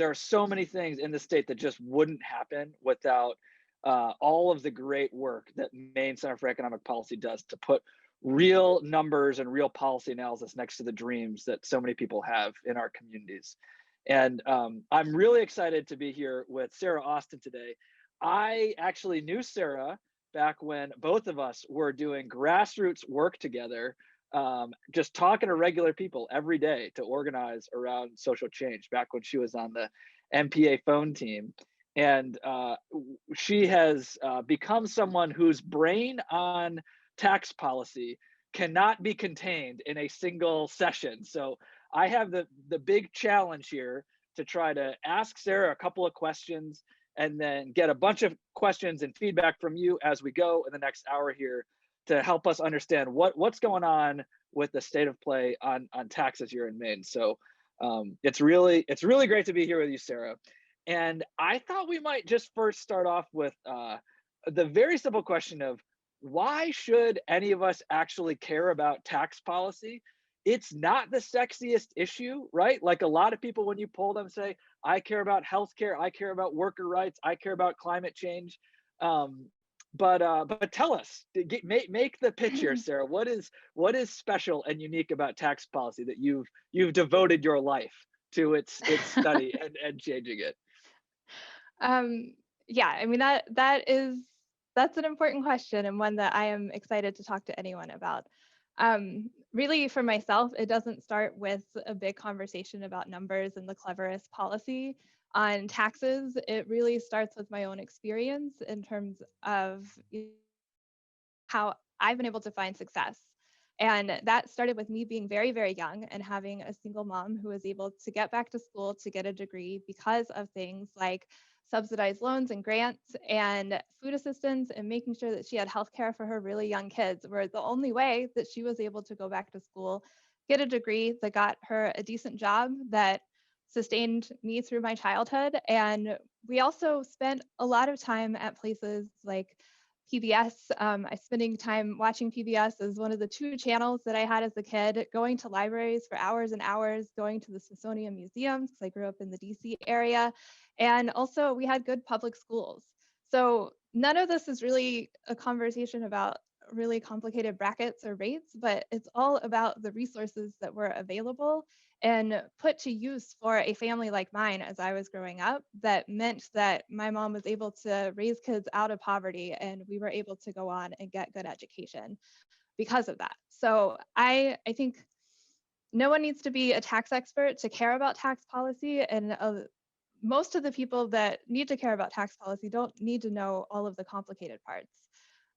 there are so many things in the state that just wouldn't happen without all of the great work that Maine Center for Economic Policy does to put real numbers and real policy analysis next to the dreams that so many people have in our communities. And I'm really excited to be here with Sarah Austin today. I actually knew Sarah back when both of us were doing grassroots work together, just talking to regular people every day to organize around social change back when she was on the MPA phone team. And she has become someone whose brain on tax policy cannot be contained in a single session. So I have the big challenge here to try to ask Sarah a couple of questions and then get a bunch of questions and feedback from you as we go in the next hour here to help us understand what's going on with the state of play on taxes here in Maine. So it's really great to be here with you, Sarah. And I thought we might just first start off with the very simple question of why should any of us actually care about tax policy? It's not the sexiest issue, right? Like a lot of people, when you poll them, say, I care about healthcare, I care about worker rights, I care about climate change. But tell us, make the pitch here, Sarah. What is special and unique about tax policy that you've devoted your life to its study and changing it? Yeah, I mean that's an important question and one that I am excited to talk to anyone about. Really, for myself, it doesn't start with a big conversation about numbers and the cleverest policy on taxes. It really starts with my own experience in terms of how I've been able to find success. And that started with me being very, very young and having a single mom who was able to get back to school to get a degree because of things like subsidized loans and grants and food assistance, and making sure that she had health care for her really young kids were the only way that she was able to go back to school, get a degree that got her a decent job that sustained me through my childhood. And we also spent a lot of time at places like PBS. I spending time watching PBS as one of the two channels that I had as a kid, going to libraries for hours and hours, going to the Smithsonian museums because I grew up in the DC area. And also we had good public schools. So none of this is really a conversation about really complicated brackets or rates, but it's all about the resources that were available and put to use for a family like mine as I was growing up. That meant that my mom was able to raise kids out of poverty and we were able to go on and get good education because of that. So I think no one needs to be a tax expert to care about tax policy, and most of the people that need to care about tax policy don't need to know all of the complicated parts.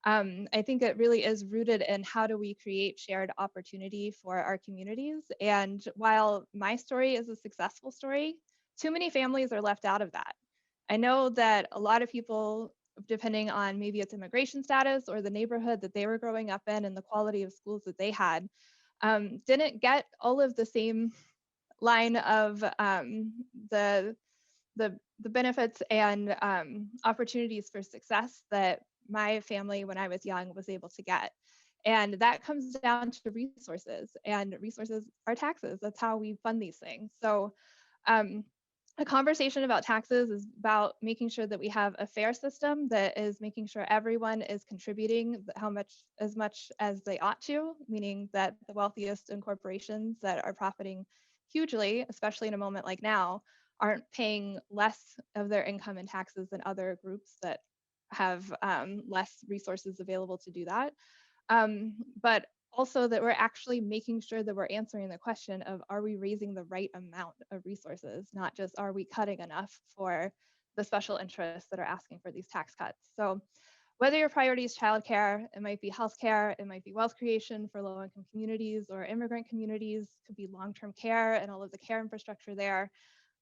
I think it really is rooted in how do we create shared opportunity for our communities. And while my story is a successful story, too many families are left out of that. I know that a lot of people, depending on maybe its immigration status or the neighborhood that they were growing up in and the quality of schools that they had, didn't get all of the same line of the the benefits and opportunities for success that my family when I was young was able to get. And that comes down to resources, and resources are taxes. That's how we fund these things. So a conversation about taxes is about making sure that we have a fair system that is making sure everyone is contributing as much as they ought to, meaning that the wealthiest and corporations that are profiting hugely, especially in a moment like now, aren't paying less of their income in taxes than other groups that have less resources available to do that. But also that we're actually making sure that we're answering the question of, are we raising the right amount of resources, not just are we cutting enough for the special interests that are asking for these tax cuts. So whether your priority is childcare, it might be healthcare, it might be wealth creation for low-income communities or immigrant communities, could be long-term care and all of the care infrastructure there.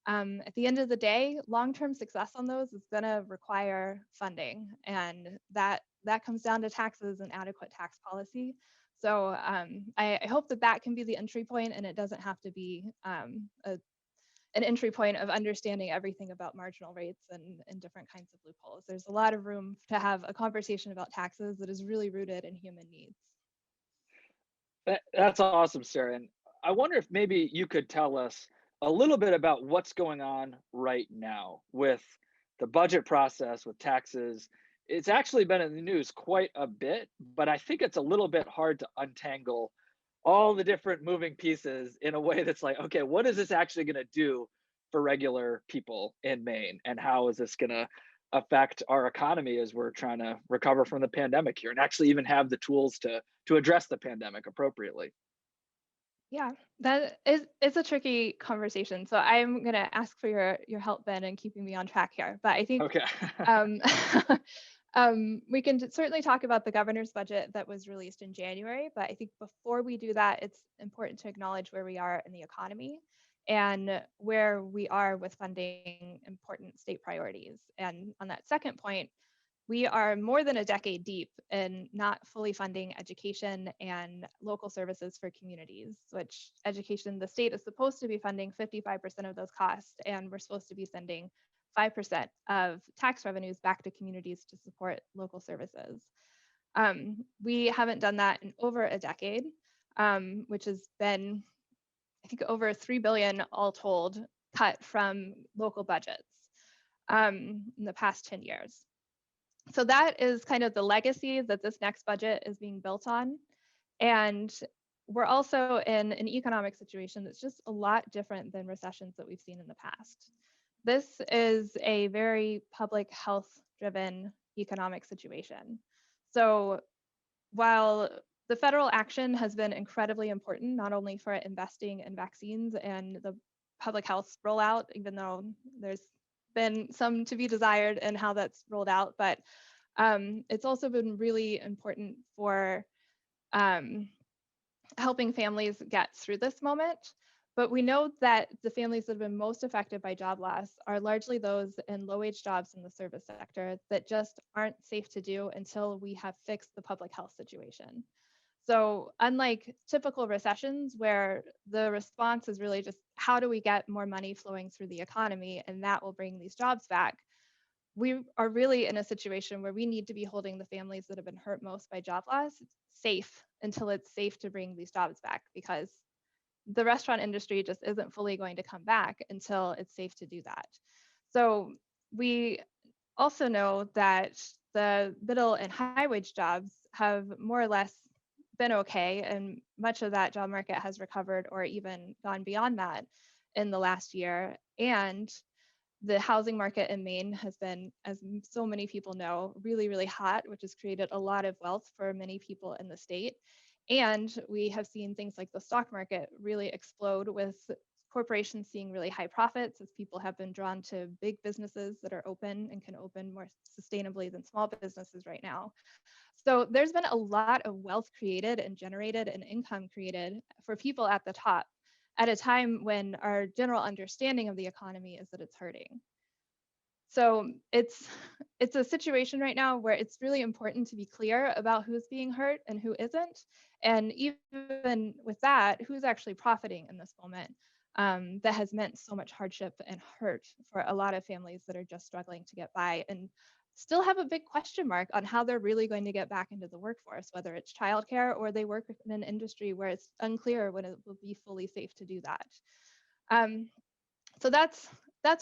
At the end of the day, long-term success on those is going to require funding, and that comes down to taxes and adequate tax policy. So I hope that that can be the entry point, and it doesn't have to be an entry point of understanding everything about marginal rates and different kinds of loopholes. There's a lot of room to have a conversation about taxes that is really rooted in human needs. That's awesome, Sarah. And I wonder if maybe you could tell us a little bit about what's going on right now with the budget process, with taxes. It's actually been in the news quite a bit, but I think it's a little bit hard to untangle all the different moving pieces in a way that's like, okay, what is this actually going to do for regular people in Maine? And how is this going to affect our economy as we're trying to recover from the pandemic here and actually even have the tools to address the pandemic appropriately? Yeah, that is it's a tricky conversation. So I'm gonna ask for your help, Ben, in keeping me on track here. But I think Okay. um, we can certainly talk about the governor's budget that was released in January. But I think before we do that, it's important to acknowledge where we are in the economy and where we are with funding important state priorities. And on that second point, we are more than a decade deep in not fully funding education and local services for communities, which education, the state is supposed to be funding 55% of those costs, and we're supposed to be sending 5% of tax revenues back to communities to support local services. We haven't done that in over a decade, which has been, I think, over 3 billion all told cut from local budgets in the past 10 years. So that is kind of the legacy that this next budget is being built on. And we're also in an economic situation that's just a lot different than recessions that we've seen in the past. This is a very public health driven economic situation. So while the federal action has been incredibly important, not only for investing in vaccines and the public health rollout, even though there's been some to be desired in how that's rolled out, but it's also been really important for um, helping families get through this moment. But we know that the families that have been most affected by job loss are largely those in low wage jobs in the service sector that just aren't safe to do until we have fixed the public health situation. So, unlike typical recessions where the response is really just how do we get more money flowing through the economy and that will bring these jobs back, we are really in a situation where we need to be holding the families that have been hurt most by job loss safe until it's safe to bring these jobs back, because the restaurant industry just isn't fully going to come back until it's safe to do that. So we also know that the middle and high wage jobs have more or less been okay, and much of that job market has recovered or even gone beyond that in the last year. And the housing market in Maine has been, as so many people know, really, really hot, which has created a lot of wealth for many people in the state. And we have seen things like the stock market really explode with corporations seeing really high profits as people have been drawn to big businesses that are open and can open more sustainably than small businesses right now. So there's been a lot of wealth created and generated and income created for people at the top at a time when our general understanding of the economy is that it's hurting. So it's a situation right now where it's really important to be clear about who's being hurt and who isn't, and even with that, who's actually profiting in this moment. That has meant so much hardship and hurt for a lot of families that are just struggling to get by and still have a big question mark on how they're really going to get back into the workforce, whether it's childcare or they work in an industry where it's unclear when it will be fully safe to do that. Um, so that's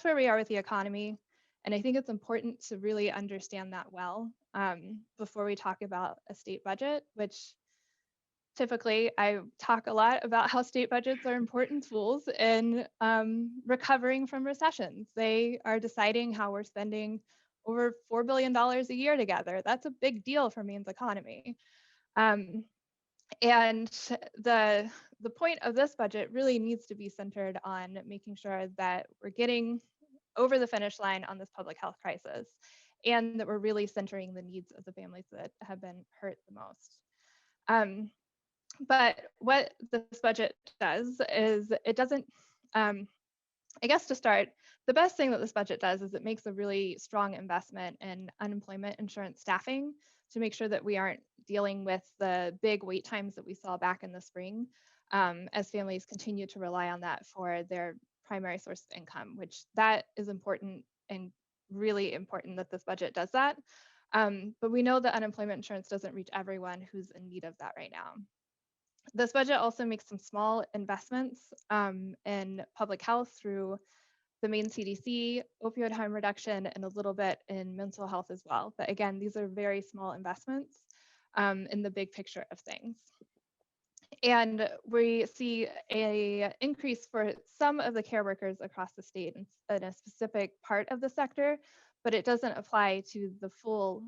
where we are with the economy, and I think it's important to really understand that well before we talk about a state budget, which typically I talk a lot about how state budgets are important tools in recovering from recessions. They are deciding how we're spending over $4 billion a year together. That's a big deal for Maine's economy. Um, and the point of this budget really needs to be centered on making sure that we're getting over the finish line on this public health crisis, and that we're really centering the needs of the families that have been hurt the most. But what this budget does is it doesn't, I guess to start, the best thing that this budget does is it makes a really strong investment in unemployment insurance staffing to make sure that we aren't dealing with the big wait times that we saw back in the spring, as families continue to rely on that for their primary source of income, which that is important and really important that this budget does that. But we know that unemployment insurance doesn't reach everyone who's in need of that right now. This budget also makes some small investments in public health through the Maine CDC, opioid harm reduction, and a little bit in mental health as well. But again, these are very small investments in the big picture of things. And we see a increase for some of the care workers across the state in a specific part of the sector, but it doesn't apply to the full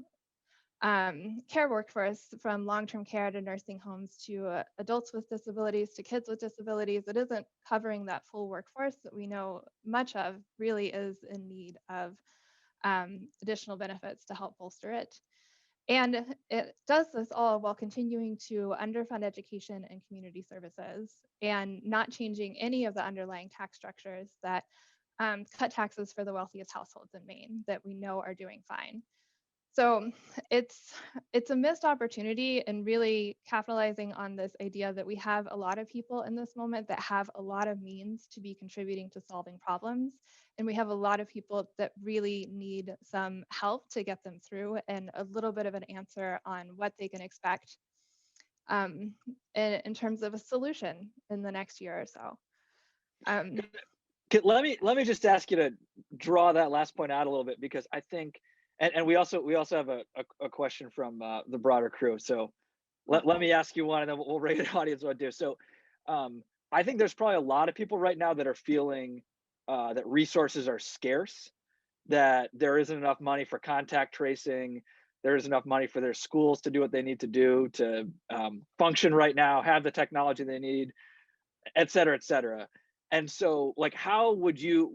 care workforce, from long-term care to nursing homes to adults with disabilities to kids with disabilities. It isn't covering that full workforce that we know much of really is in need of additional benefits to help bolster it. And it does this all while continuing to underfund education and community services and not changing any of the underlying tax structures that cut taxes for the wealthiest households in Maine that we know are doing fine. So it's a missed opportunity, and really capitalizing on this idea that we have a lot of people in this moment that have a lot of means to be contributing to solving problems. And we have a lot of people that really need some help to get them through, and a little bit of an answer on what they can expect in terms of a solution in the next year or so. Let me just ask you to draw that last point out a little bit, because I think, and we also have a question from the broader crew. So let me ask you one, and then we'll rate the audience what to do. So I think there's probably a lot of people right now that are feeling that resources are scarce, that there isn't enough money for contact tracing, there isn't enough money for their schools to do what they need to do to function right now, have the technology they need, et cetera, et cetera. And so, like, how would you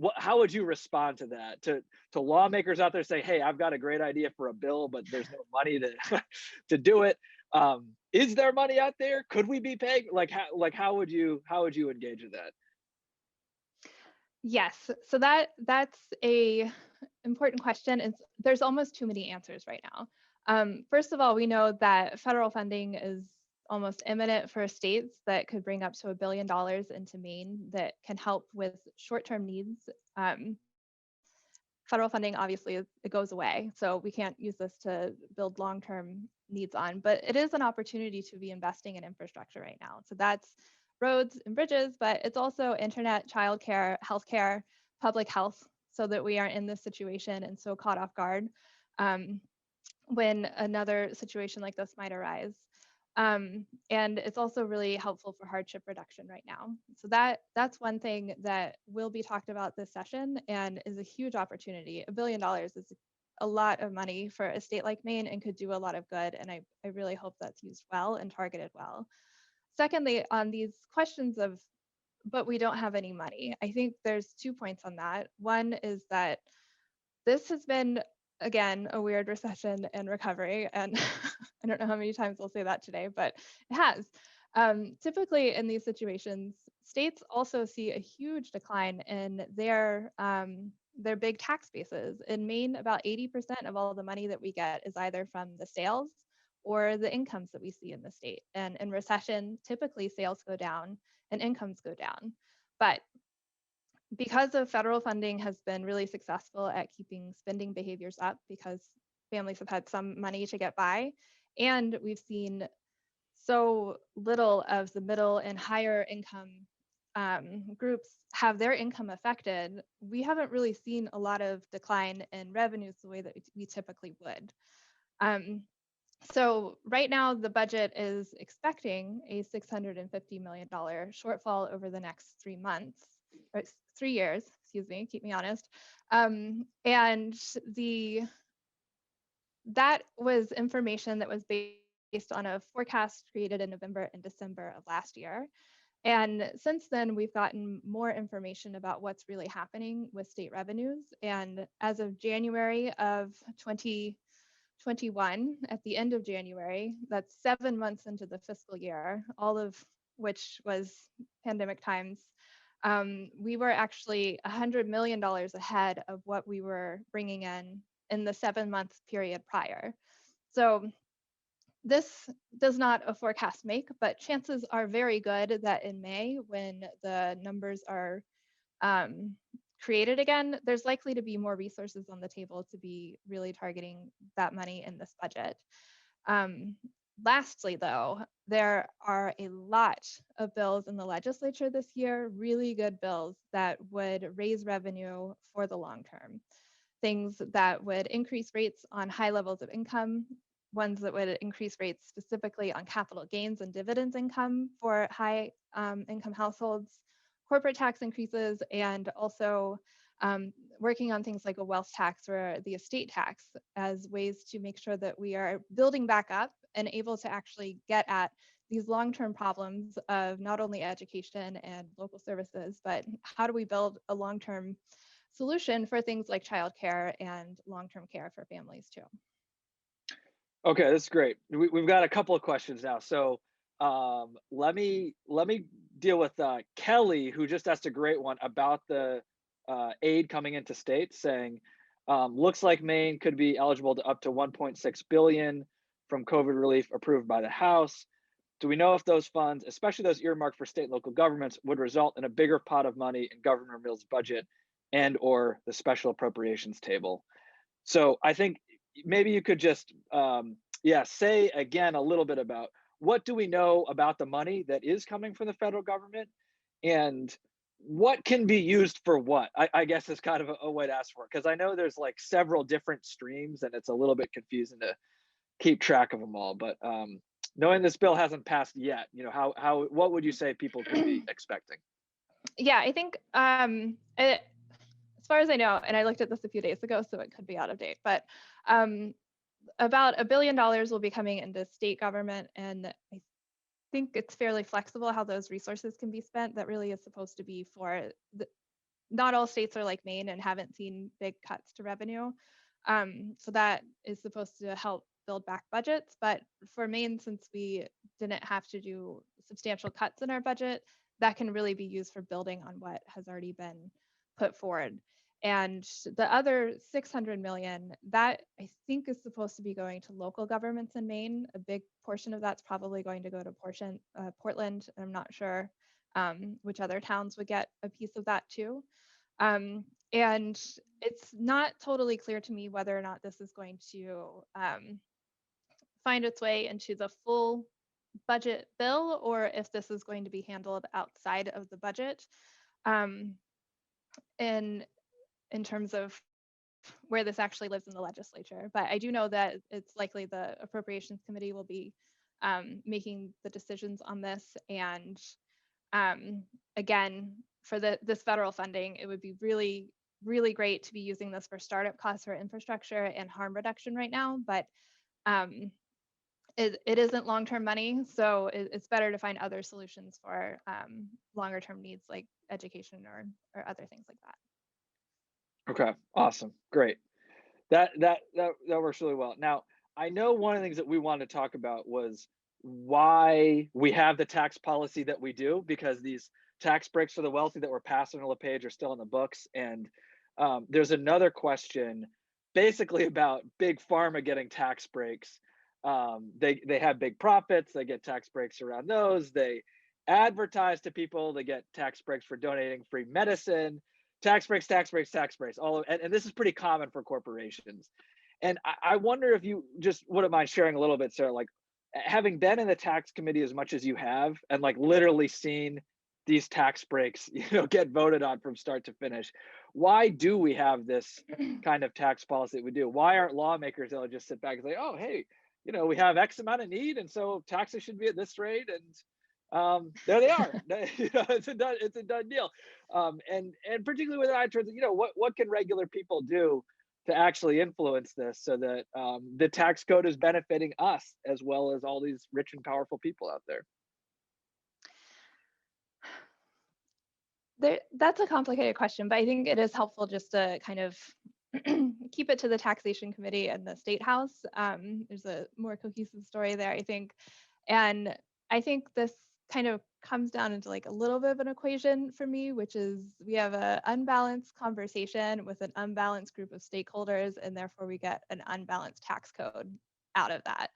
respond to that? To lawmakers out there say, "Hey, I've got a great idea for a bill, but there's no money to to do it." Is there money out there? Could we be paying? How would you engage with that? Yes, so that's a important question. And there's almost too many answers right now. First of all, we know that federal funding is almost imminent for states that could bring up to $1 billion into Maine that can help with short-term needs. Federal funding, obviously, it goes away, so we can't use this to build long-term needs on, but it is an opportunity to be investing in infrastructure right now. So that's roads and bridges, but it's also internet, childcare, healthcare, public health, so that we aren't in this situation and so caught off guard when another situation like this might arise. And it's also really helpful for hardship reduction right now. So that's one thing that will be talked about this session and is a huge opportunity. $1 billion is a lot of money for a state like Maine and could do a lot of good. And I really hope that's used well and targeted well. Secondly, on these questions of, but we don't have any money, I think there's 2 points on that. One is that this has been, again, a weird recession and recovery. And I don't know how many times I'll say that today, but it has. Typically in these situations, states also see a huge decline in their big tax bases. In Maine, about 80% of all the money that we get is either from the sales or the incomes that we see in the state. And in recession, typically sales go down and incomes go down. But because of federal funding has been really successful at keeping spending behaviors up, because families have had some money to get by, and we've seen so little of the middle and higher income groups have their income affected, we haven't really seen a lot of decline in revenues the way that we typically would. So right now, the budget is expecting a $650 million shortfall over the next 3 months, or 3 years, excuse me, keep me honest. And that was information that was based on a forecast created in November and December of last year. And since then, we've gotten more information about what's really happening with state revenues. And as of January of 2021, at the end of January, that's 7 months into the fiscal year, all of which was pandemic times, we were actually $100 million ahead of what we were bringing in the 7-month period prior. So this does not a forecast make, but chances are very good that in May, when the numbers are created again, there's likely to be more resources on the table to be really targeting that money in this budget. Lastly, though, there are a lot of bills in the legislature this year, really good bills that would raise revenue for the long term. Things that would increase rates on high levels of income, ones that would increase rates specifically on capital gains and dividends income for high income households, corporate tax increases, and also working on things like a wealth tax or the estate tax as ways to make sure that we are building back up and able to actually get at these long-term problems of not only education and local services, but how do we build a long-term solution for things like childcare and long-term care for families too. Okay, this is great. We've got a couple of questions now. So let me deal with Kelly, who just asked a great one about the aid coming into states, saying looks like Maine could be eligible to up to 1.6 billion from COVID relief approved by the House. Do we know if those funds, especially those earmarked for state and local governments, would result in a bigger pot of money in Governor Mills' budget and or the special appropriations table? So I think maybe you could just, yeah, say again a little bit about what do we know about the money that is coming from the federal government, and what can be used for what? I guess is kind of a way to ask for it, because I know there's like several different streams, and it's a little bit confusing to keep track of them all. But knowing this bill hasn't passed yet, how what would you say people could be expecting? Yeah, I think as far as I know, and I looked at this a few days ago, so it could be out of date, but um, about $1 billion will be coming into state government, and I think it's fairly flexible how those resources can be spent. That really is supposed to be for not all states are like Maine and haven't seen big cuts to revenue. So that is supposed to help build back budgets. But for Maine, since we didn't have to do substantial cuts in our budget, that can really be used for building on what has already been put forward. And the other 600 million, that I think is supposed to be going to local governments in Maine. A big portion of that's probably going to go to Portland. I'm not sure which other towns would get a piece of that too. And it's not totally clear to me whether or not this is going to find its way into the full budget bill or if this is going to be handled outside of the budget. Um, in in terms of where this actually lives in the legislature. But I do know that it's likely the Appropriations Committee will be making the decisions on this. And again, for this federal funding, it would be really, really great to be using this for startup costs for infrastructure and harm reduction right now. But it isn't long-term money, so it's better to find other solutions for longer-term needs like education or other things like that. Okay, awesome, great. That works really well. Now, I know one of the things that we wanted to talk about was why we have the tax policy that we do, because these tax breaks for the wealthy that were passed under LePage are still in the books. And there's another question basically about big pharma getting tax breaks. They have big profits, they get tax breaks around those. They advertise to people, they get tax breaks for donating free medicine, tax breaks, tax breaks, tax breaks, all of, and this is pretty common for corporations. And I wonder if you just wouldn't mind sharing a little bit, Sarah, like having been in the tax committee as much as you have, and like literally seen these tax breaks, get voted on from start to finish. Why do we have this kind of tax policy that we do? Why aren't lawmakers able to just sit back and say, oh, hey, we have X amount of need, and so taxes should be at this rate, and there they are. It's a done deal. And particularly with eye towards, what can regular people do to actually influence this so that the tax code is benefiting us as well as all these rich and powerful people out there. That's a complicated question, but I think it is helpful just to kind of keep it to the taxation committee and the state house. There's a more cohesive story there, I think. And I think this kind of comes down into like a little bit of an equation for me, which is we have an unbalanced conversation with an unbalanced group of stakeholders, and therefore we get an unbalanced tax code out of that.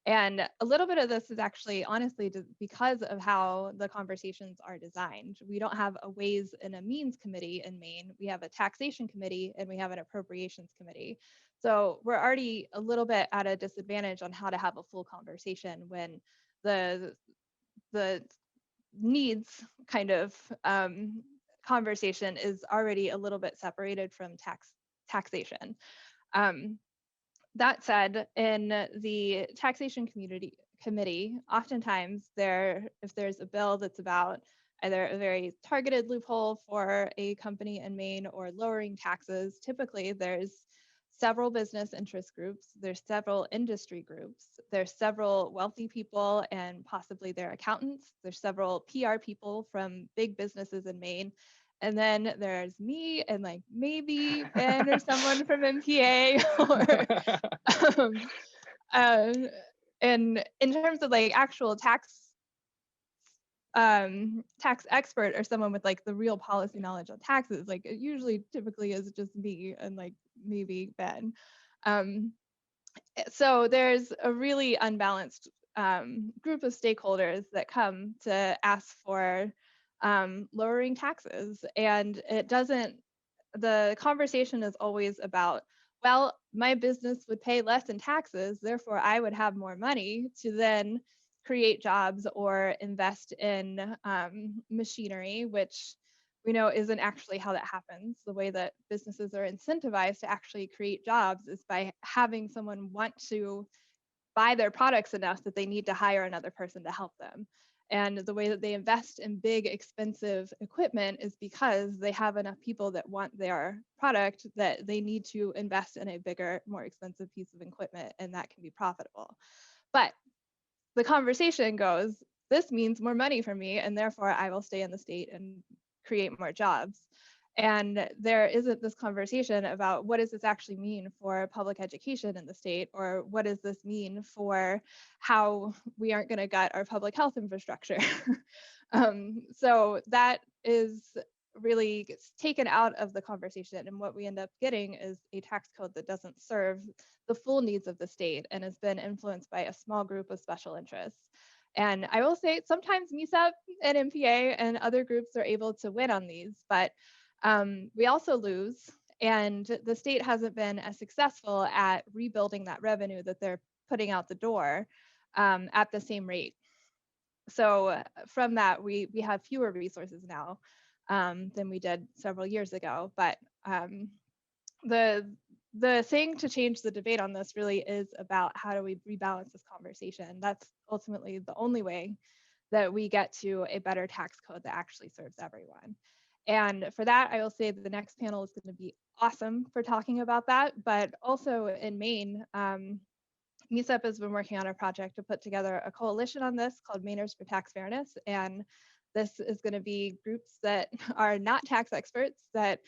And a little bit of this is actually honestly because of how the conversations are designed. We don't have a Ways and a Means committee in Maine. We have a taxation committee and we have an appropriations committee. So we're already a little bit at a disadvantage on how to have a full conversation when the the needs kind of conversation is already a little bit separated from taxation. Um, that said, in the taxation committee, oftentimes if there's a bill that's about either a very targeted loophole for a company in Maine or lowering taxes, typically there's several business interest groups, there's several industry groups, there's several wealthy people and possibly their accountants, there's several PR people from big businesses in Maine, and then there's me and like maybe Ben or someone from MPA or um, and in terms of like actual tax expert or someone with like the real policy knowledge on taxes, like it usually typically is just me and like maybe Ben. Um, so there's a really unbalanced group of stakeholders that come to ask for lowering taxes, and the conversation is always about, well, my business would pay less in taxes, therefore I would have more money to then create jobs or invest in machinery, which we know isn't actually how that happens. The way that businesses are incentivized to actually create jobs is by having someone want to buy their products enough that they need to hire another person to help them. And the way that they invest in big, expensive equipment is because they have enough people that want their product that they need to invest in a bigger, more expensive piece of equipment, and that can be profitable. But the conversation goes, this means more money for me, and therefore I will stay in the state and create more jobs. And there isn't this conversation about what does this actually mean for public education in the state, or what does this mean for how we aren't going to gut our public health infrastructure. So that is really gets taken out of the conversation, and what we end up getting is a tax code that doesn't serve the full needs of the state and has been influenced by a small group of special interests. And I will say sometimes MECEP and MPA and other groups are able to win on these, but we also lose, and the state hasn't been as successful at rebuilding that revenue that they're putting out the door at the same rate. So from that, we have fewer resources now than we did several years ago. But the thing to change the debate on this really is about how do we rebalance this conversation. That's ultimately the only way that we get to a better tax code that actually serves everyone. And for that, I will say that the next panel is going to be awesome for talking about that. But also in Maine, MECEP has been working on a project to put together a coalition on this called Mainers for Tax Fairness. And this is going to be groups that are not tax experts, that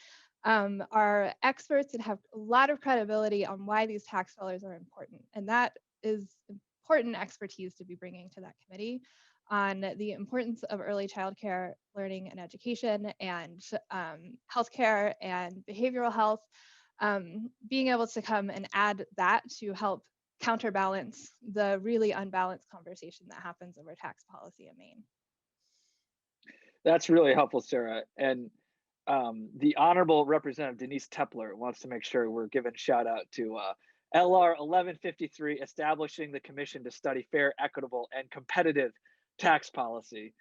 are experts and have a lot of credibility on why these tax dollars are important. And that is important expertise to be bringing to that committee on the importance of early childcare learning and education, and healthcare and behavioral health, being able to come and add that to help counterbalance the really unbalanced conversation that happens over tax policy in Maine. That's really helpful, Sarah. And the Honorable Representative Denise Tepler wants to make sure we're giving a shout out to LR 1153, establishing the commission to study fair, equitable, and competitive tax policy.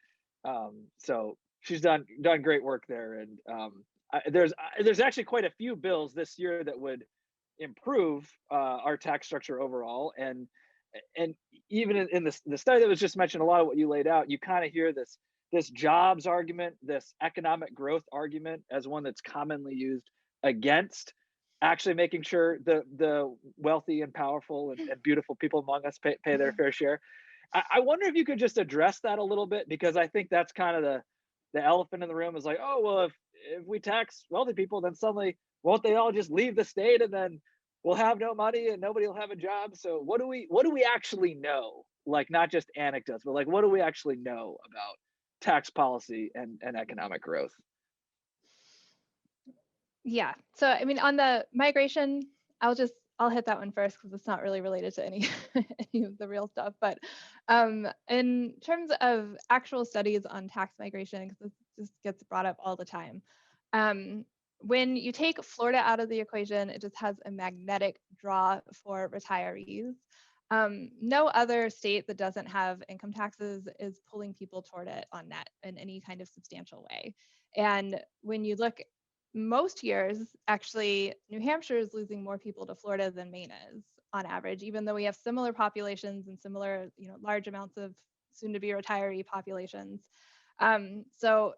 So she's done great work there, and there's actually quite a few bills this year that would improve our tax structure overall, and even in the study that was just mentioned, a lot of what you laid out, you kind of hear this jobs argument, this economic growth argument as one that's commonly used against actually making sure the wealthy and powerful and beautiful people among us pay their fair share. I wonder if you could just address that a little bit, because I think that's kind of the elephant in the room is like, oh, well, if we tax wealthy people, then suddenly won't they all just leave the state, and then we'll have no money and nobody will have a job? So what do we actually know? Like, not just anecdotes, but like, what do we actually know about tax policy and economic growth? Yeah. So I mean, on the migration, I'll hit that one first because it's not really related to any any of the real stuff. But in terms of actual studies on tax migration, because this just gets brought up all the time, when you take Florida out of the equation, it just has a magnetic draw for retirees. No other state that doesn't have income taxes is pulling people toward it on net in any kind of substantial way. And when you look, most years, actually, New Hampshire is losing more people to Florida than Maine is on average, even though we have similar populations and similar, large amounts of soon-to-be retiree populations. So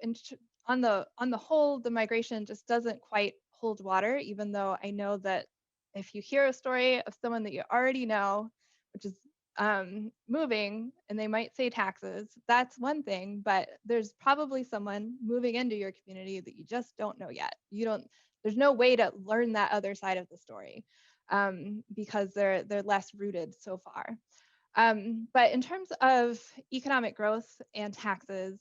on the whole, the migration just doesn't quite hold water, even though I know that if you hear a story of someone that you already know, which is moving, and they might say taxes, that's one thing, but there's probably someone moving into your community that you just don't know yet. There's no way to learn that other side of the story because they're less rooted so far. But in terms of economic growth and taxes,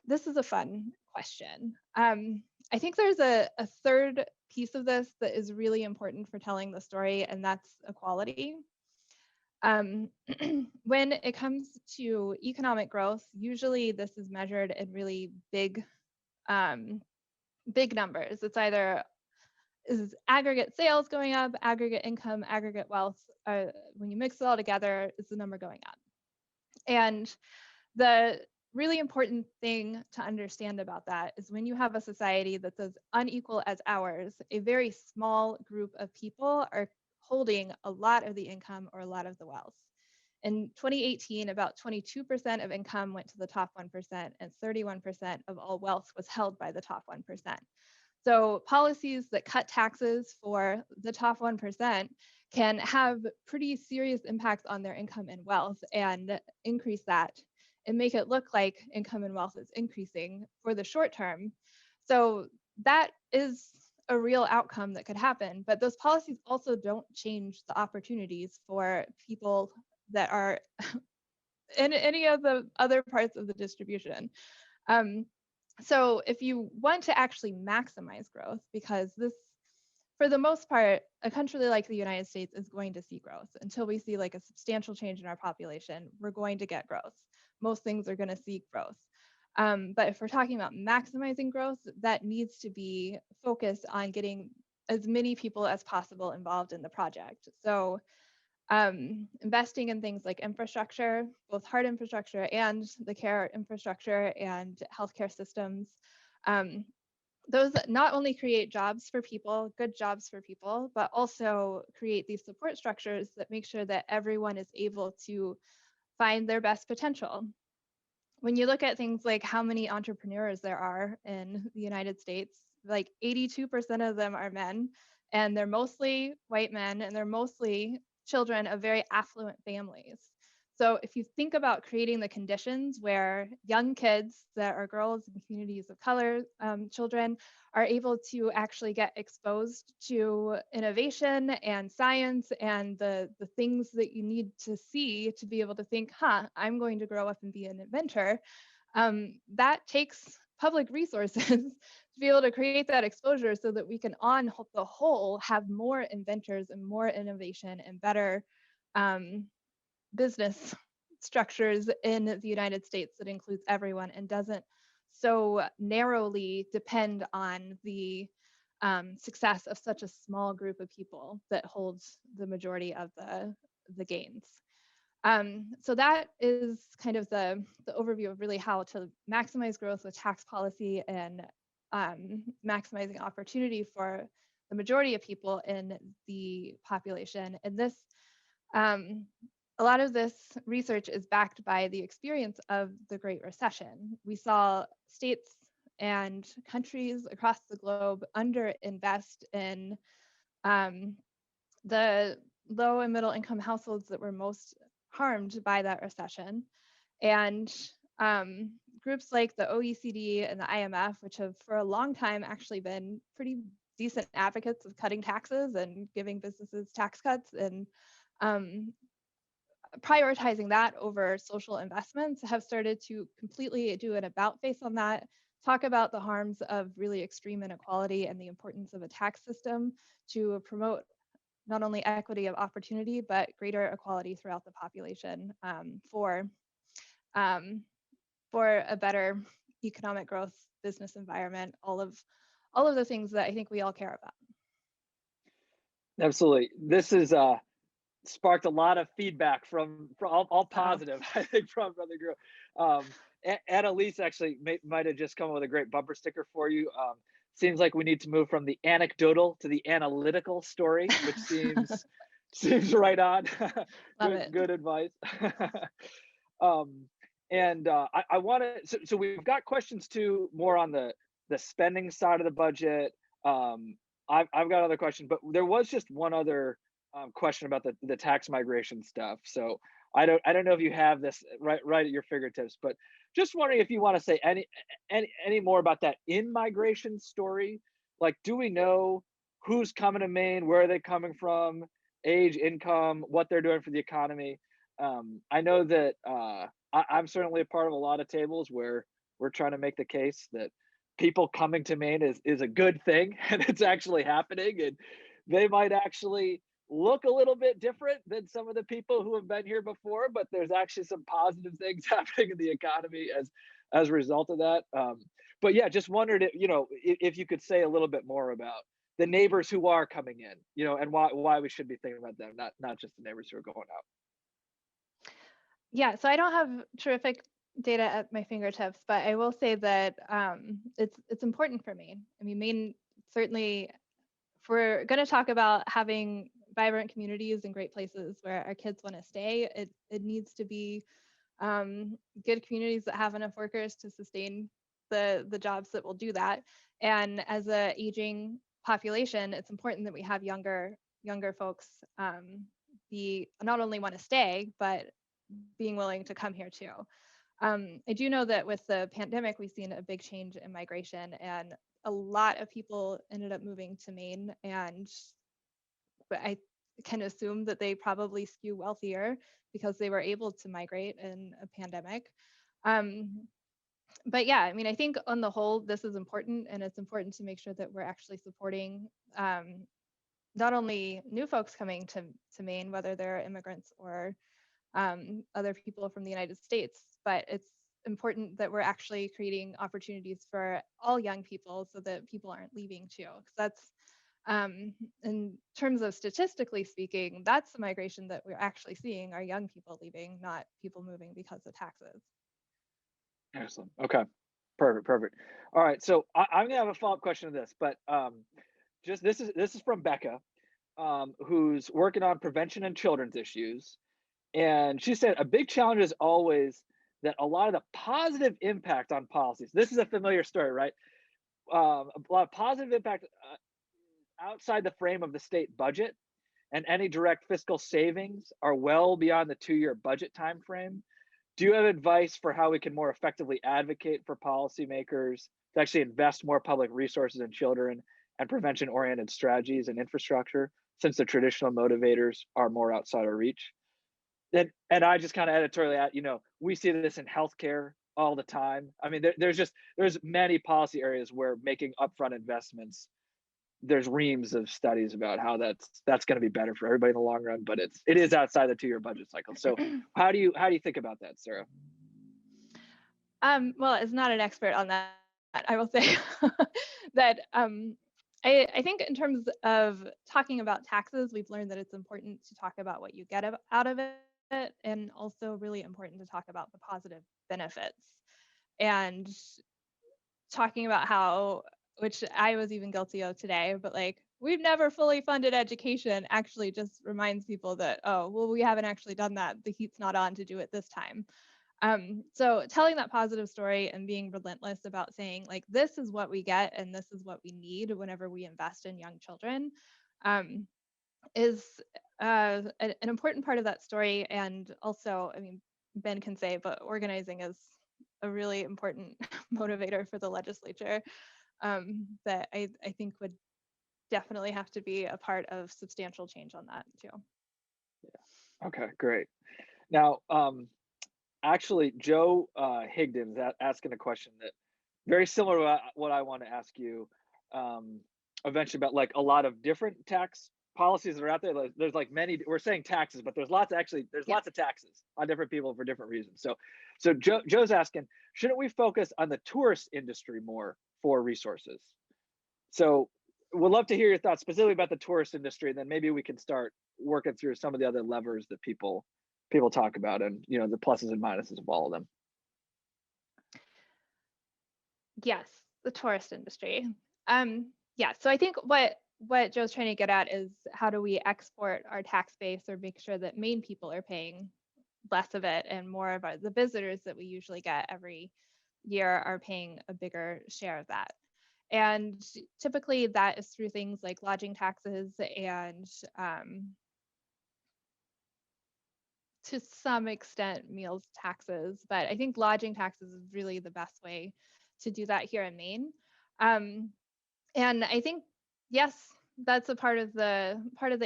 this is a fun question. I think there's a third piece of this that is really important for telling the story, and that's equality. When it comes to economic growth, usually this is measured in really big numbers. It's either is aggregate sales going up, aggregate income, aggregate wealth. When you mix it all together, is the number going up? And the really important thing to understand about that is when you have a society that's as unequal as ours, a very small group of people are holding a lot of the income or a lot of the wealth. In 2018, about 22% of income went to the top 1%, and 31% of all wealth was held by the top 1%. So policies that cut taxes for the top 1% can have pretty serious impacts on their income and wealth and increase that and make it look like income and wealth is increasing for the short term. So that is a real outcome that could happen, but those policies also don't change the opportunities for people that are in any of the other parts of the distribution. So if you want to actually maximize growth, because this, for the most part, a country like the United States is going to see growth. Until we see like a substantial change in our population, we're going to get growth. Most things are going to see growth. But if we're talking about maximizing growth, that needs to be focused on getting as many people as possible involved in the project. So investing in things like infrastructure, both hard infrastructure and the care infrastructure and healthcare systems. Those that not only create jobs for people, good jobs for people, but also create these support structures that make sure that everyone is able to find their best potential. When you look at things like how many entrepreneurs there are in the United States, like 82% of them are men, and they're mostly white men, and they're mostly children of very affluent families. So if you think about creating the conditions where young kids that are girls and communities of color children are able to actually get exposed to innovation and science and the things that you need to see to be able to think, I'm going to grow up and be an inventor, that takes public resources to be able to create that exposure so that we can on the whole have more inventors and more innovation and better business structures in the United States that includes everyone and doesn't so narrowly depend on the success of such a small group of people that holds the majority of the gains. So that is kind of the overview of really how to maximize growth with tax policy and maximizing opportunity for the majority of people in the population. And this, a lot of this research is backed by the experience of the Great Recession. We saw states and countries across the globe underinvest in the low and middle income households that were most harmed by that recession. And groups like the OECD and the IMF, which have for a long time actually been pretty decent advocates of cutting taxes and giving businesses tax cuts and prioritizing that over social investments, have started to completely do an about face on that, talk about the harms of really extreme inequality and the importance of a tax system to promote not only equity of opportunity, but greater equality throughout the population for a better economic growth, business environment, all of all of the things that I think we all care about. Absolutely. This is sparked a lot of feedback from all Uh-oh. positive, I think, from the group. Annalise actually might have just come up with a great bumper sticker for you. Seems like we need to move from the anecdotal to the analytical story, which seems right on. Love it. Good advice. um, and I want to. So we've got questions too, more on the spending side of the budget. I've got other questions, but there was just one other question about the tax migration stuff. So I don't know if you have this right at your fingertips, but just wondering if you want to say any more about that in-migration story. Like, do we know who's coming to Maine, where are they coming from, age, income, what they're doing for the economy? I know that I'm certainly a part of a lot of tables where we're trying to make the case that people coming to Maine is a good thing and it's actually happening, and they might actually look a little bit different than some of the people who have been here before, but there's actually some positive things happening in the economy as a result of that. But yeah, just wondered if you could say a little bit more about the neighbors who are coming in, and why we should be thinking about them, not just the neighbors who are going out. Yeah, so I don't have terrific data at my fingertips, but I will say that it's important for Maine. I mean, Maine certainly, if we're going to talk about having vibrant communities and great places where our kids want to stay, it needs to be good communities that have enough workers to sustain the jobs that will do that. And as a aging population, it's important that we have younger folks be not only want to stay, but being willing to come here too. I do know that with the pandemic, we've seen a big change in migration, and a lot of people ended up moving to Maine. But I can assume that they probably skew wealthier because they were able to migrate in a pandemic. Um, but yeah, I mean, I think on the whole, this is important, and it's important to make sure that we're actually supporting not only new folks coming to Maine, whether they're immigrants or other people from the United States, but it's important that we're actually creating opportunities for all young people so that people aren't leaving too. Because that's, in terms of statistically speaking, that's the migration that we're actually seeing are young people leaving, not people moving because of taxes. Excellent. Okay. Perfect. All right. So I'm gonna have a follow-up question to this, but just this is from Becca, who's working on prevention and children's issues. And she said a big challenge is always that a lot of the positive impact on policies. This is a familiar story, right? A lot of positive impact outside the frame of the state budget, and any direct fiscal savings are well beyond the 2-year budget time frame. Do you have advice for how we can more effectively advocate for policymakers to actually invest more public resources in children and prevention-oriented strategies and infrastructure, since the traditional motivators are more outside our reach? And I just kind of editorially add, we see this in healthcare all the time. I mean, there's many policy areas where making upfront investments, there's reams of studies about how that's going to be better for everybody in the long run, but it is outside the 2-year budget cycle. So how do you think about that, Sarah? Well, as not an expert on that, I will say that I think in terms of talking about taxes, we've learned that it's important to talk about what you get out of it, and also really important to talk about the positive benefits. And talking about how, which I was even guilty of today, but like, we've never fully funded education actually just reminds people that, oh, well, we haven't actually done that. The heat's not on to do it this time. So telling that positive story and being relentless about saying, like, this is what we get and this is what we need whenever we invest in young children, is an important part of that story. And also, I mean, Ben can say, but organizing is a really important motivator for the legislature, that I think would definitely have to be a part of substantial change on that too. Okay, great. Now, actually, Joe Higdon is asking a question that very similar to what I want to ask you eventually, about like a lot of different tax policies that are out there. There's like many, we're saying taxes, but there's lots of taxes on different people for different reasons. So Joe's asking, shouldn't we focus on the tourist industry more for resources? So we'd love to hear your thoughts specifically about the tourist industry, and then maybe we can start working through some of the other levers that people talk about, and the pluses and minuses of all of them. Yes, the tourist industry. Yeah, so I think what Joe's trying to get at is how do we export our tax base or make sure that Maine people are paying less of it and more of the visitors that we usually get every year are paying a bigger share of that. And typically that is through things like lodging taxes and to some extent meals taxes, but I think lodging taxes is really the best way to do that here in Maine. Um, and I think yes, that's a part of the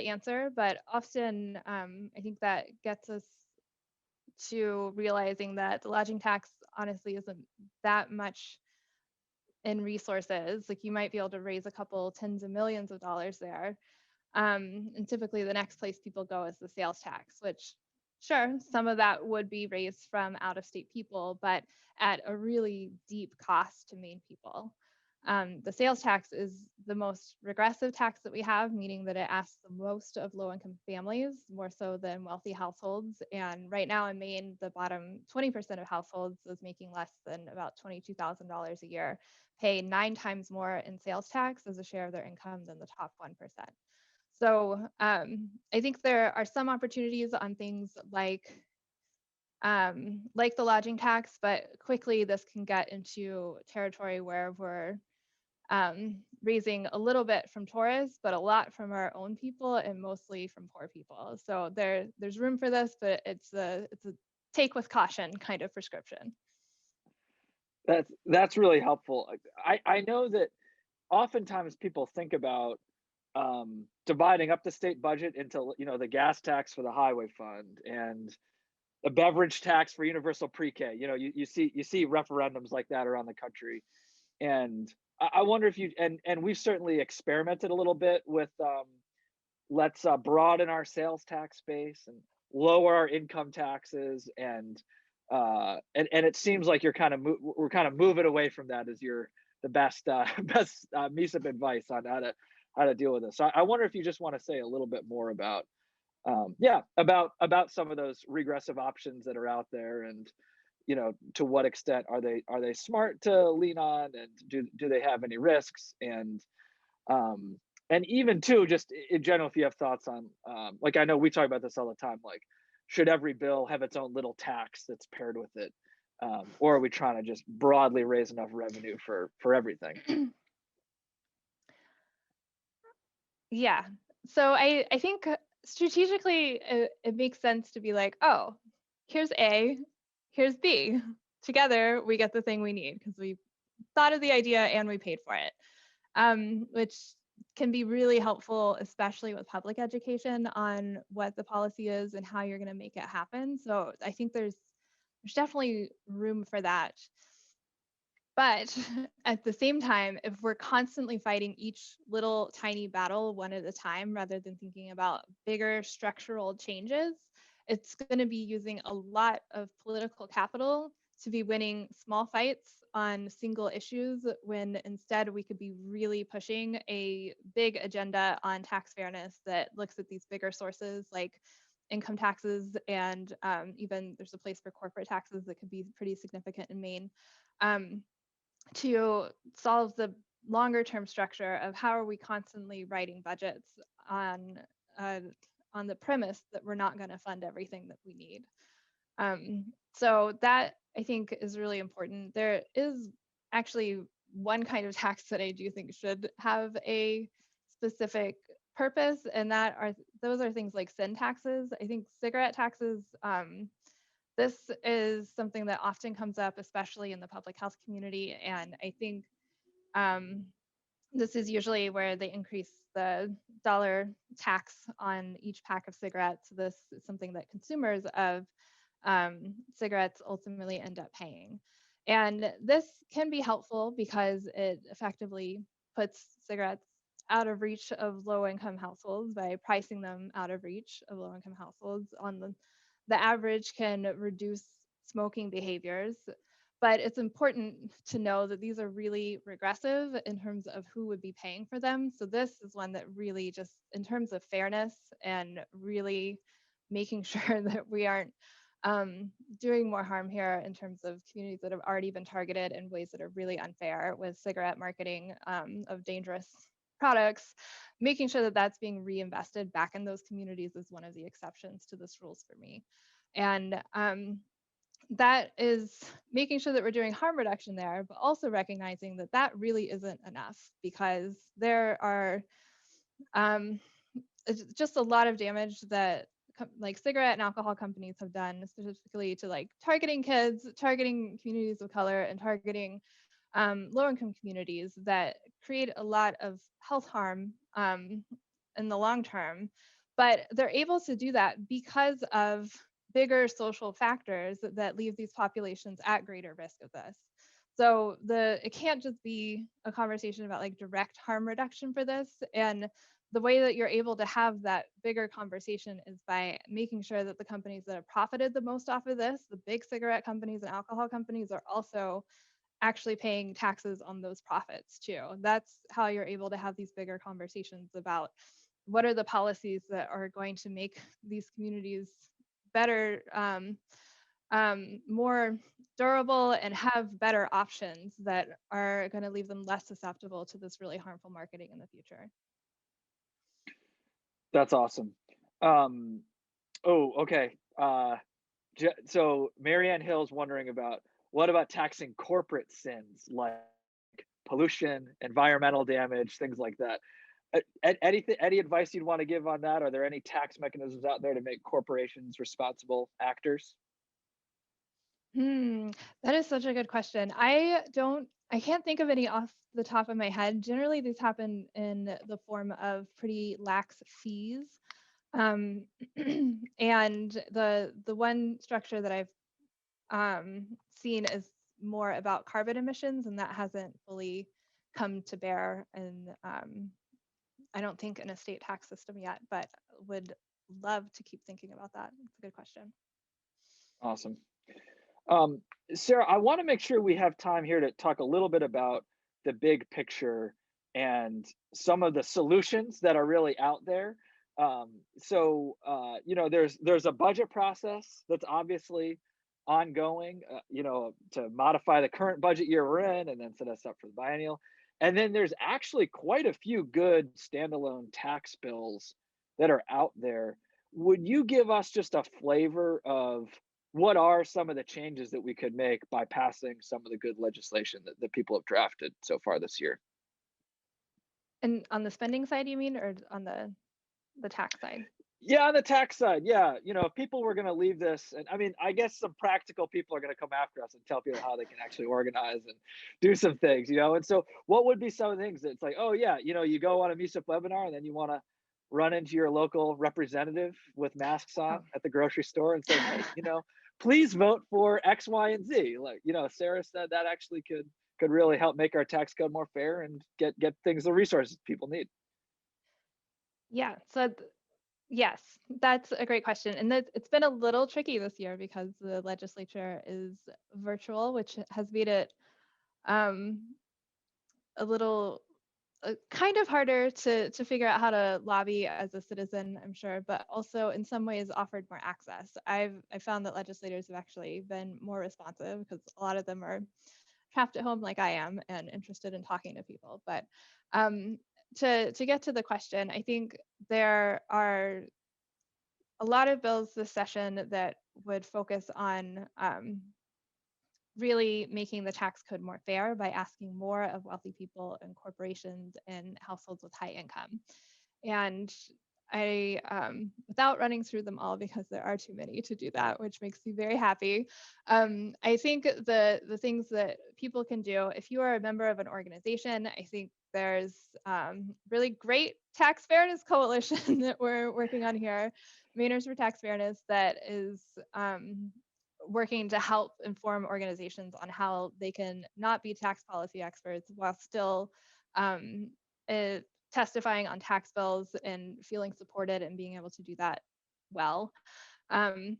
answer, but often I think that gets us to realizing that the lodging tax honestly isn't that much in resources. Like you might be able to raise a couple tens of millions of dollars there. And typically the next place people go is the sales tax, which sure, some of that would be raised from out of state people, but at a really deep cost to Maine people. The sales tax is the most regressive tax that we have, meaning that it asks the most of low income families, more so than wealthy households. And right now in Maine, the bottom 20% of households is making less than about $22,000 a year, pay 9 times more in sales tax as a share of their income than the top 1%. So I think there are some opportunities on things like the lodging tax, but quickly this can get into territory where we're raising a little bit from tourists, but a lot from our own people and mostly from poor people. So there's room for this, but it's a take with caution kind of prescription. That's really helpful. I know that oftentimes people think about dividing up the state budget into the gas tax for the highway fund and a beverage tax for universal pre-K. You see referendums like that around the country, and I wonder if you and we've certainly experimented a little bit with let's broaden our sales tax base and lower our income taxes, and it seems like we're kind of moving away from that as your the best best MECEP advice on how to deal with this. So I wonder if you just want to say a little bit more about yeah, about some of those regressive options that are out there, and to what extent are they smart to lean on, and do they have any risks, um and even too, just in general, if you have thoughts on like, I know we talk about this all the time, like, should every bill have its own little tax that's paired with it, or are we trying to just broadly raise enough revenue for everything? Yeah. So I think strategically it makes sense to be like, oh, here's A, here's B. Together we get the thing we need because we thought of the idea and we paid for it, which can be really helpful, especially with public education on what the policy is and how you're going to make it happen. So I think there's definitely room for that. But at the same time, if we're constantly fighting each little tiny battle one at a time rather than thinking about bigger structural changes, it's going to be using a lot of political capital to be winning small fights on single issues when instead we could be really pushing a big agenda on tax fairness that looks at these bigger sources like income taxes and even there's a place for corporate taxes that could be pretty significant in Maine. Um, to solve the longer term structure of how are we constantly writing budgets on uh, on the premise that we're not going to fund everything that we need. So that I think is really important. There is actually one kind of tax that I do think should have a specific purpose, and those are things like sin taxes. I think cigarette taxes. This is something that often comes up, especially in the public health community. And I think this is usually where they increase the dollar tax on each pack of cigarettes. This is something that consumers of cigarettes ultimately end up paying. And this can be helpful because it effectively puts cigarettes out of reach of low income households by pricing them out of reach of low income households on the average can reduce smoking behaviors. but it's important to know that these are really regressive in terms of who would be paying for them. So this is one that really just, in terms of fairness and really making sure that we aren't doing more harm here in terms of communities that have already been targeted in ways that are really unfair with cigarette marketing of dangerous products, making sure that that's being reinvested back in those communities is one of the exceptions to this rules for me. And that is making sure that we're doing harm reduction there, but also recognizing that that really isn't enough, because there are just a lot of damage that like cigarette and alcohol companies have done, specifically to like targeting kids, targeting communities of color, and targeting low income communities that create a lot of health harm in the long term. But they're able to do that because of bigger social factors that leave these populations at greater risk of this. So it can't just be a conversation about like direct harm reduction for this. And the way that you're able to have that bigger conversation is by making sure that the companies that have profited the most off of this, the big cigarette companies and alcohol companies, are also actually paying taxes on those profits too. That's how you're able to have these bigger conversations about what are the policies that are going to make these communities better, more durable, and have better options that are going to leave them less susceptible to this really harmful marketing in the future. That's awesome. Um, oh, okay. So Marianne Hill's wondering about, what about taxing corporate sins like pollution, environmental damage, things like that? Any advice you'd want to give on that? Are there any tax mechanisms out there to make corporations responsible actors? Hmm, that is such a good question. I can't think of any off the top of my head. Generally, these happen in the form of pretty lax fees. Um, and the one structure that I've seen is more about carbon emissions, and that hasn't fully come to bear. And I don't think in a state tax system yet, but would love to keep thinking about that. It's a good question. Awesome. Um, Sarah, I want to make sure we have time here to talk a little bit about the big picture and some of the solutions that are really out there. There's a budget process that's obviously ongoing, to modify the current budget year we're in and then set us up for the biennial. And then there's actually quite a few good standalone tax bills that are out there. Would you give us just a flavor of what are some of the changes that we could make by passing some of the good legislation that people have drafted so far this year? And on the spending side, you mean, or on the tax side? Yeah, on the tax side, yeah. If people were going to leave this, and I mean, I guess some practical people are going to come after us and tell people how they can actually organize and do some things. And so, what would be some of the things that's like, oh yeah, you go on a MECEP webinar and then you want to run into your local representative with masks on Oh. at the grocery store and say, hey, please vote for X, Y, and Z. Like, Sarah said that actually could really help make our tax code more fair and get things, the resources people need. Yeah, so yes, that's a great question. And it's been a little tricky this year because the legislature is virtual, which has made it um, a little kind of harder to figure out how to lobby as a citizen, I'm sure, but also in some ways offered more access. I found that legislators have actually been more responsive because a lot of them are trapped at home like I am and interested in talking to people. But um, to get to the question, I think there are a lot of bills this session that would focus on really making the tax code more fair by asking more of wealthy people and corporations and households with high income. And without running through them all because there are too many to do that, which makes me very happy. I think the things that people can do, if you are a member of an organization, I think there's really great tax fairness coalition that we're working on here, Mainers for Tax Fairness, that is working to help inform organizations on how they can not be tax policy experts while still um, uh, testifying on tax bills and feeling supported and being able to do that well. Um,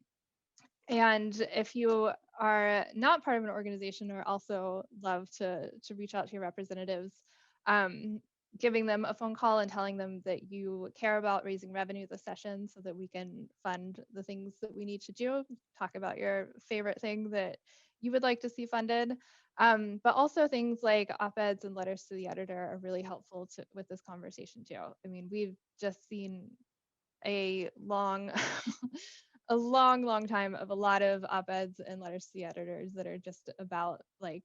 and if you are not part of an organization are also love to reach out to your representatives, um, giving them a phone call and telling them that you care about raising revenue this session so that we can fund the things that we need to do. Talk about your favorite thing that you would like to see funded. But also things like op-eds and letters to the editor are really helpful with this conversation too. I mean, we've just seen a long a long time of a lot of op-eds and letters to the editors that are just about like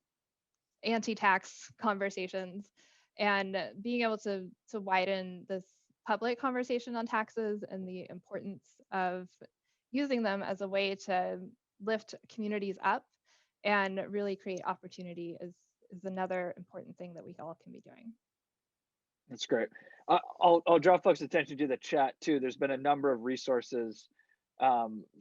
anti-tax conversations, and being able to widen this public conversation on taxes and the importance of using them as a way to lift communities up and really create opportunity is another important thing that we all can be doing. That's great. I'll draw folks' attention to the chat too. There's been a number of resources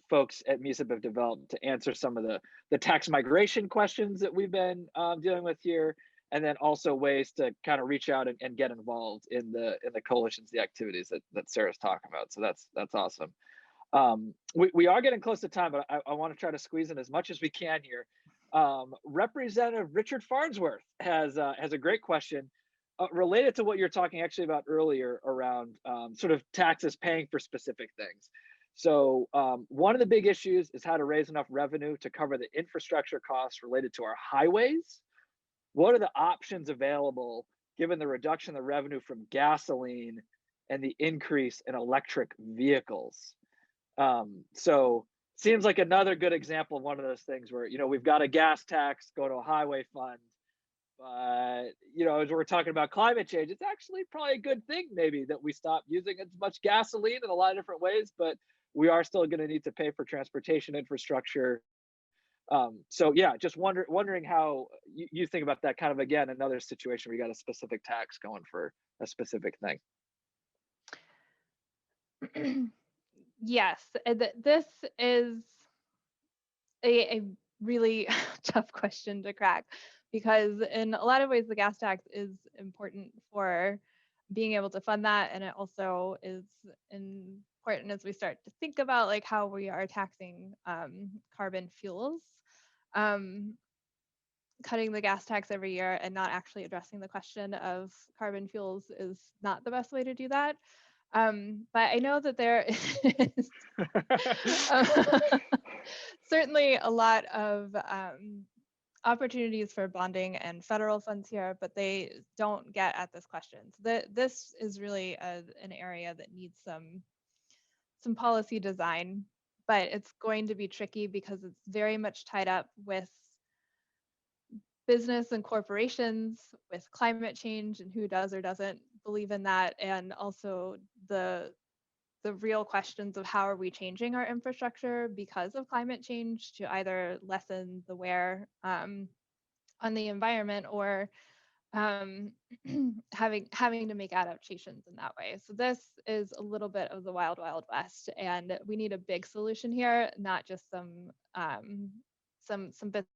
folks at MECEP have developed to answer some of the tax migration questions that we've been dealing with here, and then also ways to kind of reach out and get involved in the coalitions, the activities that Sarah's talking about. So that's awesome. We are getting close to time, but I want to try to squeeze in as much as we can here. Representative Richard Farnsworth has a great question related to what you're talking actually about earlier around sort of taxes paying for specific things. So one of the big issues is how to raise enough revenue to cover the infrastructure costs related to our highways. What are the options available given the reduction of the revenue from gasoline and the increase in electric vehicles? So seems like another good example of one of those things where, we've got a gas tax go to a highway fund, but, as we're talking about climate change, it's actually probably a good thing maybe that we stop using as much gasoline in a lot of different ways, but we are still going to need to pay for transportation infrastructure. So yeah, just wondering how you think about that kind of, again, another situation where you got a specific tax going for a specific thing. Yes, this is a really tough question to crack, because in a lot of ways the gas tax is important for being able to fund that, and it also is important as we start to think about like how we are taxing carbon fuels. Cutting the gas tax every year and not actually addressing the question of carbon fuels is not the best way to do that. But I know that there is certainly a lot of opportunities for bonding and federal funds here, but they don't get at this question. So this is really an area that needs some policy design, but it's going to be tricky because it's very much tied up with business and corporations, with climate change and who does or doesn't believe in that, and also the real questions of how are we changing our infrastructure because of climate change to either lessen the wear on the environment or having to make adaptations in that way. So this is a little bit of the wild west, and we need a big solution here, not just some bits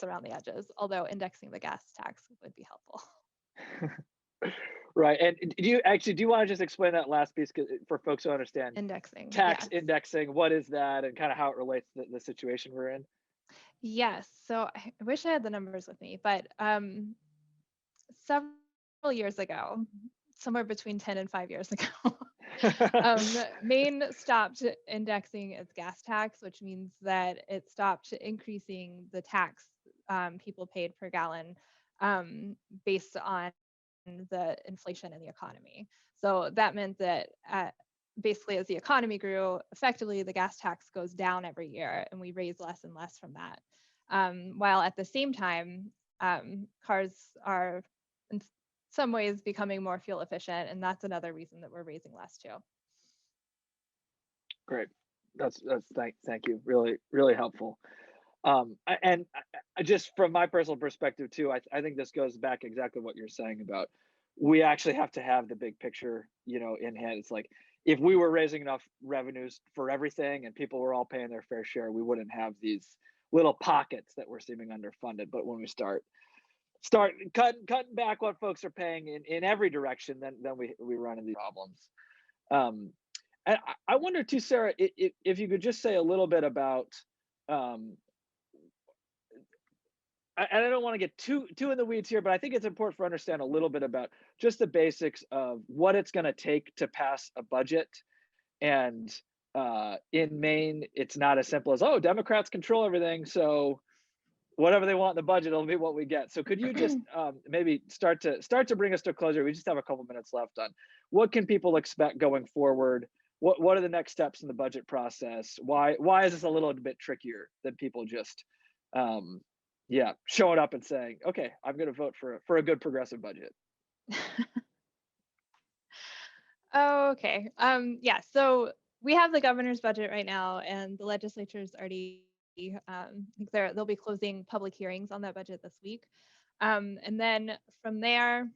around the edges, although indexing the gas tax would be helpful. Right. And do you want to just explain that last piece for folks who understand Indexing. tax Yes. indexing? What is that, and kind of how it relates to the situation we're in? Yes. So I wish I had the numbers with me, but several years ago, somewhere between 10 and 5 years ago, Maine stopped indexing its gas tax, which means that it stopped increasing the tax people paid per gallon based on the inflation in the economy. So that meant that basically as the economy grew, effectively the gas tax goes down every year and we raise less and less from that. While at the same time, cars are in some ways becoming more fuel efficient, and that's another reason that we're raising less too. Great. That's thank you. Really helpful. And just from my personal perspective too, I think this goes back exactly what you're saying about we actually have to have the big picture, in hand. It's like if we were raising enough revenues for everything and people were all paying their fair share, we wouldn't have these little pockets that we're seeming underfunded. But when we start cutting back what folks are paying in every direction, then we run into these problems. And I wonder too, Sarah, if you could just say a little bit about and I don't want to get too in the weeds here, but I think it's important for understand a little bit about just the basics of what it's going to take to pass a budget. And in Maine, it's not as simple as, oh, Democrats control everything, so whatever they want in the budget will be what we get. So could you just maybe start to bring us to a closure? We just have a couple minutes left on what can people expect going forward? What are the next steps in the budget process? Why is this a little bit trickier than people just yeah, showing up and saying, okay, I'm going to vote for a good progressive budget? Okay. Yeah. So we have the governor's budget right now, and the legislature's already. I think they'll be closing public hearings on that budget this week, and then from there,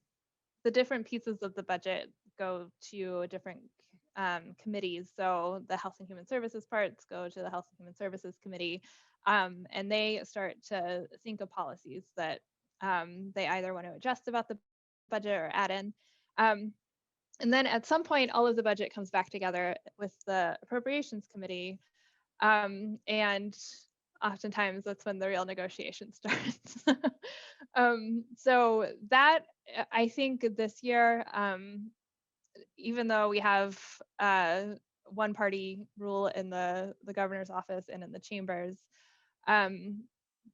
the different pieces of the budget go to different committees. So the Health and Human Services parts go to the Health and Human Services Committee, and they start to think of policies that they either want to adjust about the budget or add in. And then at some point, all of the budget comes back together with the Appropriations Committee. And oftentimes that's when the real negotiation starts. So that, I think this year, even though we have one party rule in the governor's office and in the chambers,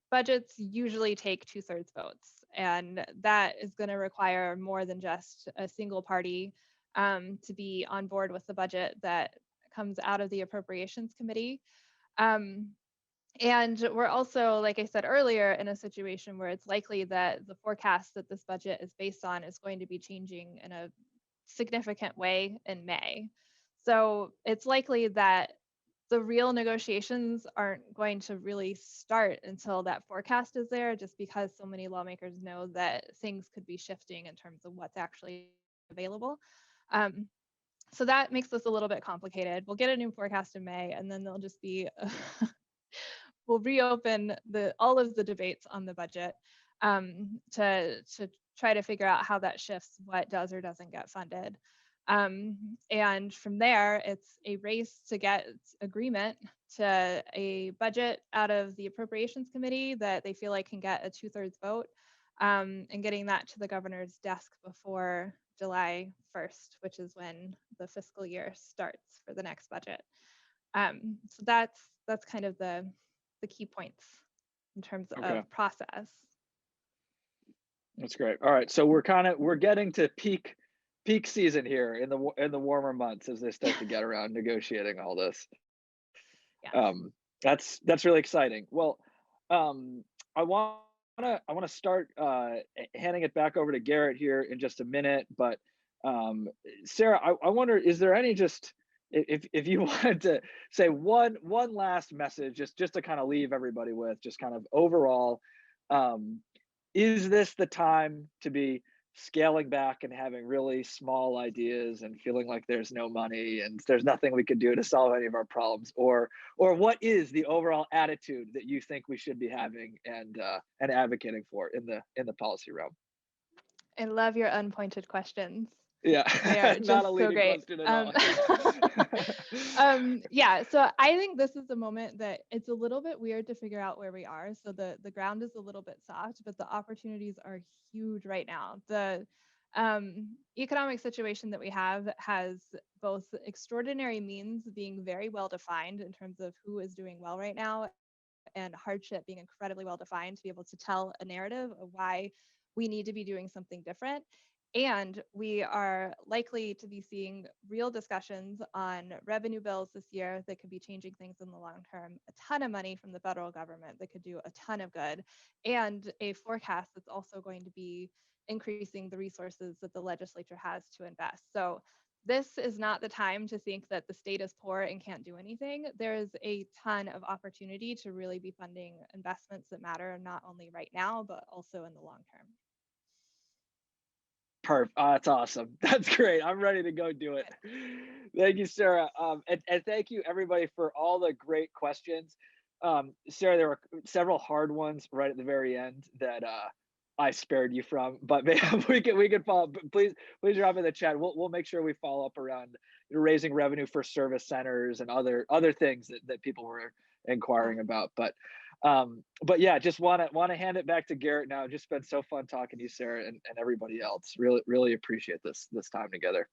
budgets usually take 2/3 votes. And that is going to require more than just a single party to be on board with the budget that comes out of the Appropriations Committee. And we're also, like I said earlier, in a situation where it's likely that the forecast that this budget is based on is going to be changing in a significant way in May. So it's likely that the real negotiations aren't going to really start until that forecast is there, just because so many lawmakers know that things could be shifting in terms of what's actually available. So that makes this a little bit complicated. We'll get a new forecast in May, and then there'll just be we'll reopen all of the debates on the budget to try to figure out how that shifts what does or doesn't get funded. And from there, it's a race to get agreement to a budget out of the Appropriations Committee that they feel like can get a 2/3 vote, and getting that to the governor's desk before July 1st, which is when the fiscal year starts for the next budget. So that's kind of the key points in terms Okay, of process. that's great. All right, so we're getting to peak season here in the warmer months as they start to get around negotiating all this. Yeah. That's really exciting. Well, I want to start handing it back over to Garrett here in just a minute, but Sarah, I wonder, is there any just if you wanted to say one last message, just to kind of leave everybody with, just kind of overall, is this the time to be scaling back and having really small ideas and feeling like there's no money and there's nothing we could do to solve any of our problems, or what is the overall attitude that you think we should be having and advocating for in the policy realm? I love your unpointed questions. Yeah, They are not just a so leading great. question at all. Yeah, so I think this is the moment that it's a little bit weird to figure out where we are. So the ground is a little bit soft, but the opportunities are huge right now. The economic situation that we have has both extraordinary means being very well defined in terms of who is doing well right now, and hardship being incredibly well defined to be able to tell a narrative of why we need to be doing something different. And we are likely to be seeing real discussions on revenue bills this year that could be changing things in the long term, a ton of money from the federal government that could do a ton of good, and a forecast that's also going to be increasing the resources that the legislature has to invest. So this is not the time to think that the state is poor and can't do anything. There is a ton of opportunity to really be funding investments that matter, not only right now, but also in the long term. Perfect. That's awesome. That's great. I'm ready to go do it. Thank you, Sarah. And thank you everybody for all the great questions. Sarah, there were several hard ones right at the very end that I spared you from, but maybe we can follow up. Please drop in the chat. We'll make sure we follow up around raising revenue for service centers and other things that people were inquiring about. But But yeah, just want to hand it back to Garrett now. Just been so fun talking to you, Sarah, and everybody else. Really appreciate this time together.